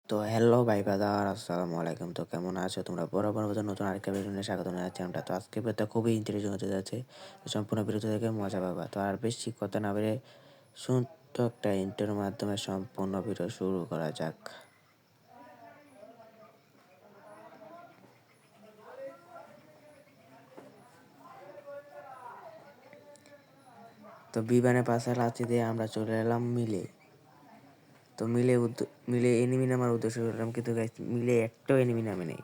তো হ্যালো ভাই বাদার, আসসালামু আলাইকুম। তো কেমন আছো তোমরা? বরাবর মতো নতুন আরেকটা ভিডিও নিয়ে স্বাগত জানাচ্ছি আমরা। তো আজকে ভিডিওটা খুবই ইন্টারেস্টিং হতে যাচ্ছে। তো সম্পূর্ণ ভিডিওটা দেখে মজা পাবা। তো আর বেশি কথা না বেড়ে ছোট্ট একটা ইন্টারভিউর মাধ্যমে সম্পূর্ণ ভিডিও শুরু করা যাক। তো বিমানে পাশে লাথি দিয়ে আমরা চলে এলাম মিলে। তো মিলে এনিমি নামার উদ্দেশ্য করলাম, কিন্তু guys, মিলে একটাও এনিমি নামে নেই।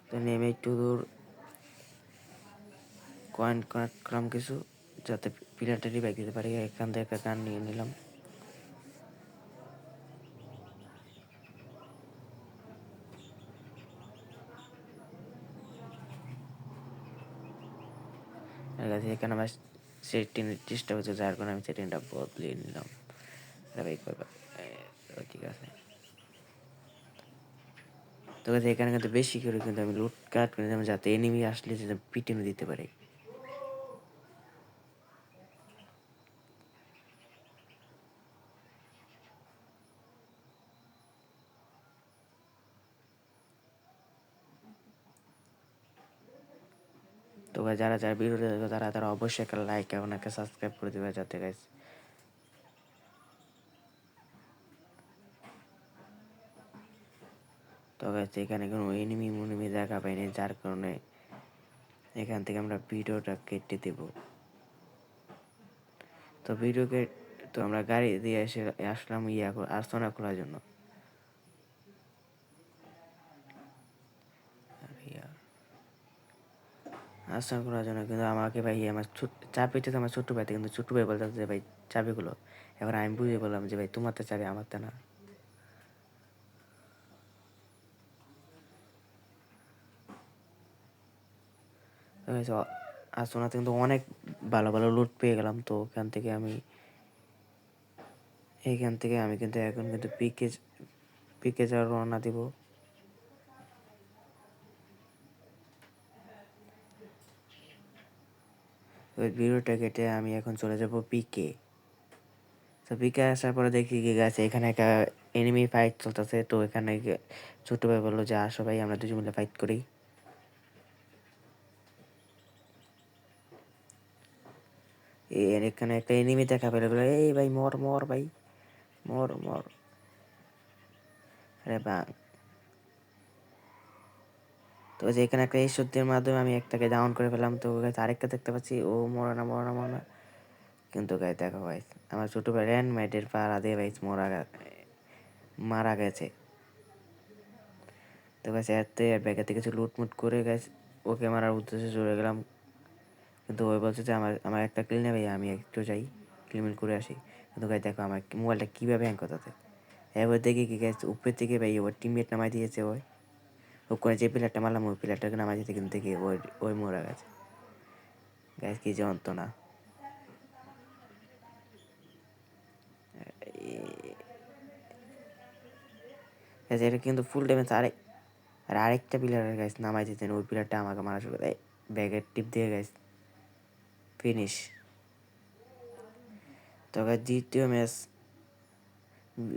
তো নেমে একটু দূর কয়েন কানেক্ট করলাম কিছু, যাতে প্লেয়ারটা রিভাইভ দিতে পারি। এখান থেকে একটা গান নিয়ে নিলাম। ঠিক আছে, এখানে আমার সেটিংয়ের চেষ্টা হচ্ছে, যার কারণে আমি সেটিংটা বদলিয়ে নিলাম। ভাই করবা, ঠিক আছে। তো গাইস, এখানে কিন্তু বেশি করে কিন্তু আমি লুট কাট করে দিলাম, যাতে এনিমি আসলে যেন পিটিয়ে দিতে পারে। তো গাইস, যারা যারা ভিডিওটা দেখো তারা তারা অবশ্যই একটা লাইক এবং একটা সাবস্ক্রাইব করে দেবে, যাতে গাইস। তো গাইস, এখানে কোনো এনিমি দেখা পাইনি, যার কারণে এখান থেকে আমরা ভিডিওটা কেটে দেব। তো তো আমরা গাড়ি দিয়ে আসলাম আর্সেনাল খোলার জন্য। আর্সেনাল খোলার জন্য কিন্তু আমাকে ভাই আমার চাবি পেতে আমার ছোট্ট ভাইতে, কিন্তু ছোট্ট ভাই বলতে যে ভাই চাবিগুলো। এবার আমি বুঝে বললাম যে ভাই তোমার তো চাবি, আমার তো না। আর্সেনাল কিন্তু অনেক ভালো ভালো লুট পেয়ে গেলাম। তো এইখান থেকে আমি কিন্তু এখন কিন্তু পিকে যাওয়ার রওনা দিব। ওই ভিডিওটা কেটে আমি এখন চলে যাব পিকে। তো পিকে আসার পরে দেখি কি গেছে, এখানে একটা এনিমি ফাইট চলতেছে। তো এখানে ছোট ভাই বললো যে আসো ভাই, আমরা দুজন মিলে ফাইট করি। এখানে একটা এনিমি দেখা পেলে বলে, এই ভাই মর মর ভাই, মর মর। আরে বা, তো যে এখানে একটা এই সত্যির মাধ্যমে আমি একটাকে ডাউন করে ফেলাম। তো গাইস, আরেকটা দেখতে পাচ্ছি, ও মরে না মরে না মরে না। কিন্তু গাইস দেখো গাইস, আমার ছোট ভাই র্যান্ডমেটের পাড়া দিয়ে গাইস মারা গেছে। তো গাইস, এতে ব্যাগের থেকে কিছু লুটমুট করে গাইস ওকে মারার উদ্দেশ্যে চলে গেলাম। কিন্তু ওই বলছে যে আমার আমার একটা কিল নেবে, আমি একটু যাই ক্লিমিল করে আসি। কিন্তু গাইস দেখো আমার মোবাইলটা কীভাবে হ্যাং করতেছে। এবার দেখি কি গাইস, উপরের থেকে ভাই ওর টিমমেট নামাই দিয়েছে। ওখানে যে প্লেয়ারটা মারলাম ওই প্লেয়ারটাকে নামাই দিতে, কিন্তু দেখি ওই মরে গেছে। গাইস কি যন্ত্রণা। গাইস এটা কিন্তু ফুল ড্যামেজ। আর আরেকটা প্লেয়ারের গাইস নামাই দিতেন, ওই প্লেয়ারটা আমাকে মারা শুরু করে। ব্যাগের টিপ দিয়ে গাইস ফিনিশ। তো গাইস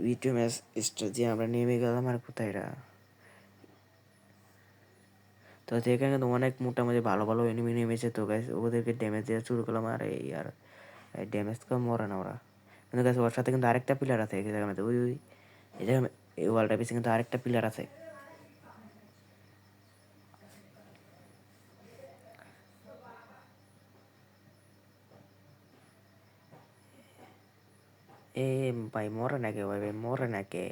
দ্বিতীয় ম্যাচ স্টার্ট দিয়ে আমরা নেমে গেলাম। আর কোথায় এটা? তো এখানে কিন্তু অনেক মোটামুটি ভালো ভালো এনিমি নেমেছে। তো গাইস ওদেরকে ড্যামেজ দেওয়া শুরু করলাম। আর ড্যামেজ কম মরে না ওরা। কিন্তু গাইস ওর সাথে কিন্তু আরেকটা প্লেয়ার আছে এই জায়গার মধ্যে। ওই এই জায়গা, এই ওয়ালটার পিছনে কিন্তু আরেকটা প্লেয়ার আছে। এ ভাই মরে না কে, ভাই মরে না কে?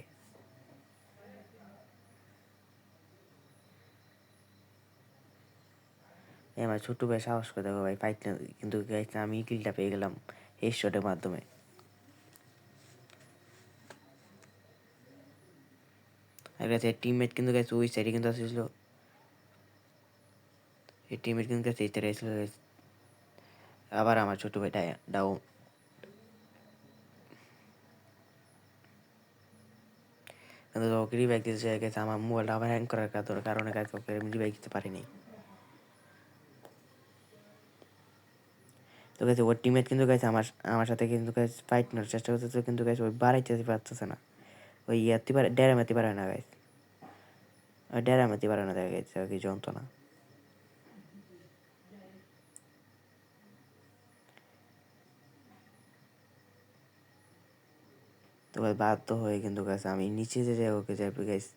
আমার ছোট্ট ভাই সাহস করে দেখো ভাই ফাইট। কিন্তু গাইস আমি কিলটা পেয়ে গেলাম এই শটের মাধ্যমে। আর গাইস এর টিমমেট কিন্তু গাইস ওই সাইডে কিন্তু আসছিল। এই টিমমেট কিন্তু গাইস এই সাইডে আসছিল গাইস। আবার আমার ছোট ভাই ডাউন। কিন্তু ওকে রিভাইভ দিতে চাই গেছে, আমার মোবাইলটা আবার হ্যাং করার কারণে গাইস ওকে রিভাইভ দিতে পারিনি। তো গেছে ওর টিমমেট কিন্তু গেছে আমার আমার সাথে কিন্তু গাইস ফাইট নেওয়ার চেষ্টা করতেছে, কিন্তু গাইস ওই বাড়াইতে পারতেছে না, ওই ইয়াতে পারে ডেরা মারতে পারে না গাইস, ওই ডেরা মারতে পারে না দেখা গেছে কি যন্ত্রণা। তো গাইস বাধ্য হয়ে কিন্তু গাইস আমি নিচে যে যাই ওকে যাই গাইস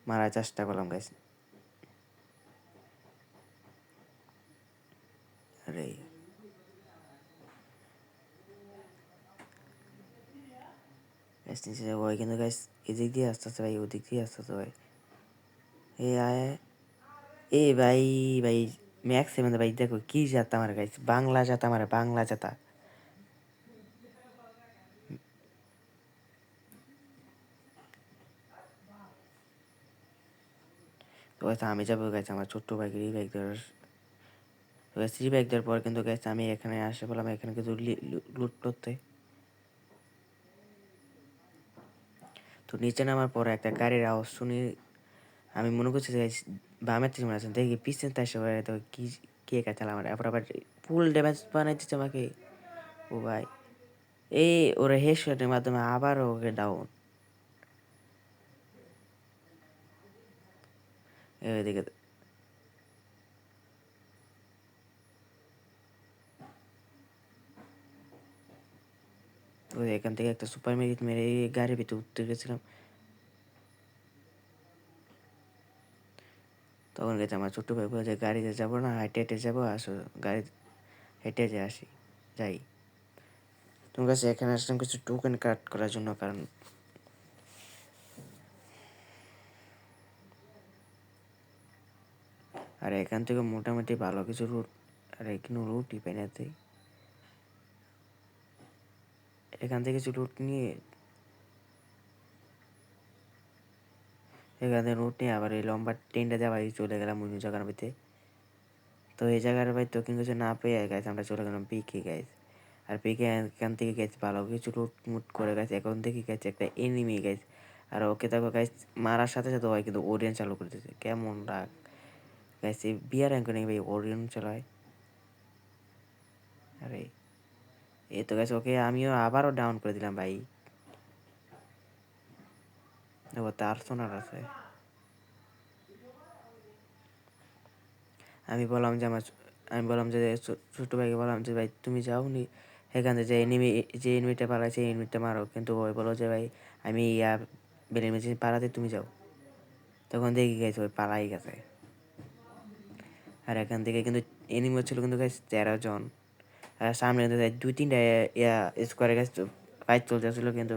মারার চেষ্টা করলাম গাইস। আরে গাইস নিচে যাবো ভাই, কিন্তু গাইস এদিক দিয়ে আসতেছে ভাই, ওদিক দিয়ে আসতেছে ভাই। এ আয় এ ভাই, ভাই ম্যাক্সিমাম ভাই দেখো কি জাত আমার গাইস, বাংলা জাত আমার, বাংলা জাতা। তো গাইস আমি যাবো গাইস আমার ছোট্ট ভাইকে রিভাইভ দেওয়ার, তো গাইস রিভাইভ দেওয়ার পর কিন্তু গাইস আমি এখানে আসে বললাম এখানে কিন্তু লুট করতে। তো নিচে নামার পরে একটা গাড়ির আওয়াজ শুনি, আমি মনে করছি যে বামের থেকে মনে আছে, দেখি পিছনে তাই সবাই তো কি কে কাচাল আমার, এরপর আবার ফুল ড্যামেজ বানাই দিচ্ছে আমাকে। ও ভাই এই ওরা হেডশটের মাধ্যমে আবার ওকে ডাউন। এদিকে ওই এখান থেকে একটা সুপার মেরিট মেরে গাড়ির ভিতরে উঠতে গেছিলাম, তখন গেছে আমার ছোট্ট ভাই বলে যে গাড়িতে যাবো না, হেঁটে হেঁটে যাবো, আসো গাড়ি হেঁটে হেঁটে আসি যাই। তোমার কাছে এখানে আসলাম কিছু টোকেন কাট করার জন্য, কারণ আর এখান থেকে মোটামুটি ভালো কিছু রুট, আর এখানে রুটই পাই না তাই এখান থেকে কিছু রুট নিয়ে, এখান থেকে রুট নিয়ে আবার এই লম্বা ট্রেনটা যাওয়াই চলে গেলাম অন্য জায়গার ভিতরে। তো এই জায়গার ভাই তো কিন্তু না পেয়ে গেছে, আমরা চলে গেলাম পিকে গাইজ। আর পিকে এখান থেকে গেছে ভালো কিছু লুট মুট করে গেছে, এখন থেকে গেছে একটা এনিমি গাইজ। আর ওকে দেখো গাইজ মারার সাথে সাথে হয় কিন্তু ওরিয়ন চালু করে দিয়েছে, কেমন রাগ গাইজ, এই বিয়ার র্যাঙ্ক নেই ভাই ওরিয়ন চালায়। আরে এই তো গেছে, ওকে আমিও আবারও ডাউন করে দিলাম ভাই। ও তার সোনার আছে, আমি বললাম যে আমার, আমি বললাম যে ছোটো ভাইকে বললাম যে ভাই তুমি যাও নি এখানে, যে এনিমি, যে এনিমিটা পালাইছে এই এনিমিটা মারো, কিন্তু ওই বলো যে ভাই আমি ইয়া বেলের মেশিন পালাতে তুমি যাও। তখন দেখি গেছে ওই পালাই গেছে। আর এখান থেকে কিন্তু এনিমি ছিল কিন্তু গাইছে 13 জন, আর সামনে কিন্তু 2-3টা ইয়া স্কোয়ারে গেছে ফাইট চলতেছিল, কিন্তু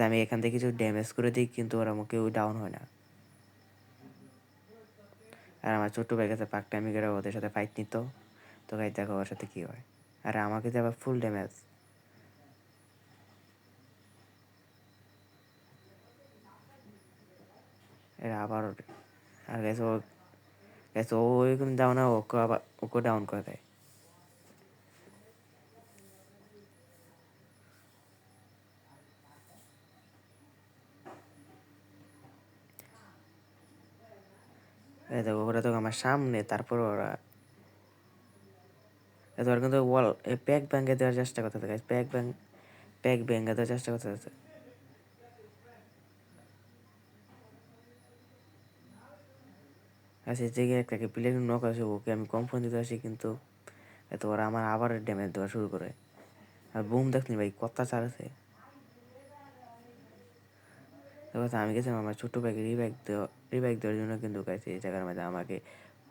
আমি এখান থেকে কিছু ড্যামেজ করে দিই কিন্তু ওরা কেউ ডাউন হয় না। আর আমার ছোট্ট ভাই কাছে পাক টাইমে গেলে ওদের সাথে ফাইট নিত, তো গাই দেখো ওর সাথে কী হয়। আর আমাকে যে আবার ফুল ড্যামেজ, এরা আবার, আর গেছে ও, গেছে ও ওইরকম ডাউন না, ওকে আবার ওকে ডাউন করে দেয়। এই দেখো ওরা তো আমার সামনে, তারপর ওরা ওরা কিন্তু ওয়াল প্যাক ব্যাঙ্গে দেওয়ার চেষ্টা করতে থাকে, প্যাক ব্যাঙ্গে দেওয়ার চেষ্টা করতে থাকে। আচ্ছা যে একটাকে প্লেন নক আছে ওকে আমি কম ফোন দিতে আসি, কিন্তু এত ওরা আমার আবার ড্যামেজ দেওয়া শুরু করে। আর বুম দেখনি ভাই কত চালাছে। তো আমি গেছিলাম আমার ছোট্ট ভাইকে রিভাইভ দেওয়ার জন্য, কিন্তু গাইছে এই জায়গার মধ্যে আমাকে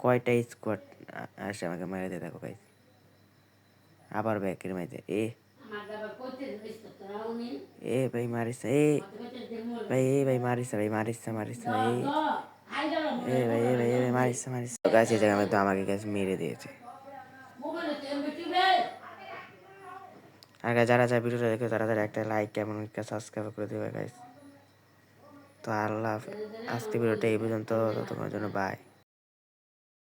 কয়টা স্কোয়াড আসে আমাকে মেরে দিয়ে দেখো গাইছে, আবার ব্যাকের মধ্যে এ ভাই মারিস ভাই, এ ভাই মারিস ভাই, মারিস ভাই মারিস গাছ, এই জায়গার মধ্যে আমাকে গাছ মেরে দিয়েছে। আর যারা যা ভিডিওটা দেখে তারা তারা একটা লাইক এবং একটা সাবস্ক্রাইব করে দেবে গাইস। তো আল্লাহ, আজকে ভিডিওটা এই পর্যন্ত, তোমার জন্য বাই।